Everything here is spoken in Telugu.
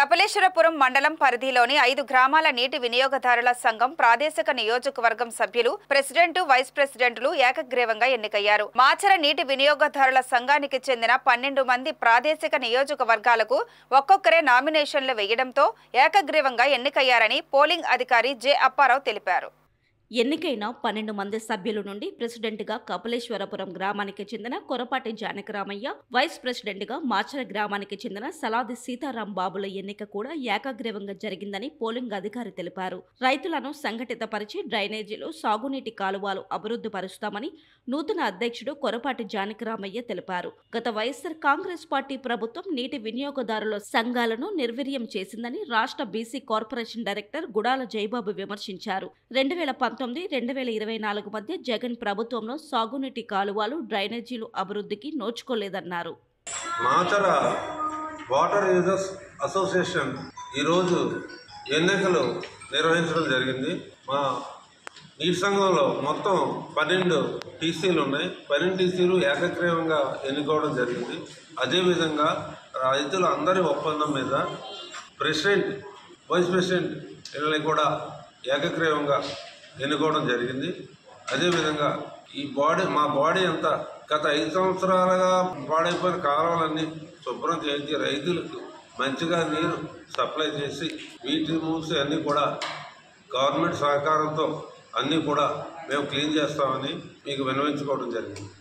కపిలేశ్వరపురం మండలం పరిధిలోని 5 గ్రామాల నీటి వినియోగదారుల సంఘం ప్రాదేశిక నియోజకవర్గం సభ్యులు ప్రెసిడెంట్ వైస్ ప్రెసిడెంట్లు ఏకగ్రీవంగా ఎన్నికయ్యారు. మాచర నీటి వినియోగదారుల సంఘానికి చెందిన 12 మంది ప్రాదేశిక నియోజకవర్గాలకు ఒక్కొక్కరే నామినేషన్లు వేయడంతో ఏకగ్రీవంగా ఎన్నికయ్యారని పోలింగ్ అధికారి జె అప్పారావు తెలిపారు. ఎన్నికైన 12 మంది సభ్యుల నుండి ప్రెసిడెంట్గా కపిలేశ్వరపురం గ్రామానికి చెందిన కొరపాటి జానకరామయ్య, వైస్ ప్రెసిడెంట్గా మాచర గ్రామానికి చెందిన సలాది సీతారాం బాబుల ఎన్నిక కూడా ఏకగ్రీవంగా జరిగిందని పోలింగ్ అధికారి తెలిపారు. రైతులను సంఘటితపరిచి డ్రైనేజీలు, సాగునీటి కాలువలు అభివృద్ధి పరుస్తామని నూతన అధ్యక్షుడు కొరపాటి జానకరామయ్య తెలిపారు. గత వైఎస్ఆర్ కాంగ్రెస్ పార్టీ ప్రభుత్వం నీటి వినియోగదారుల సంఘాలను నిర్వీర్యం చేసిందని రాష్ట్ర BC corporation director Gudala Jayababu విమర్శించారు. 2019-2024 మధ్య జగన్ ప్రభుత్వంలో సాగునీటి కాలువలు, డ్రైనేజీలు అభివృద్ధికి నోచుకోలేదన్నారు. మాచర వాటర్ యూజర్స్ అసోసియేషన్ ఈరోజు ఎన్నికలు నిర్వహించడం జరిగింది. మా నీటి సంఘంలో మొత్తం 12 టీసీలు ఉన్నాయి. 12 టీసీలు ఏకగ్రీవంగా ఎన్నుకోవడం జరిగింది. అదేవిధంగా రైతులు అందరి ఒప్పందం మీద ప్రెసిడెంట్, వైస్ ప్రెసిడెంట్ వీళ్ళని కూడా ఏకగ్రీవంగా ఎన్నుకోవడం జరిగింది. అదేవిధంగా మా బాడీ అంతా గత 5 సంవత్సరాలుగా పాడైపోయిన కాలువలన్నీ శుభ్రం చేసి రైతులకు మంచిగా నీరు సప్లై చేసి వీటి మూసి అన్నీ కూడా గవర్నమెంట్ సహకారంతో అన్నీ కూడా మేము క్లీన్ చేస్తామని మీకు విన్నవించుకోవడం జరిగింది.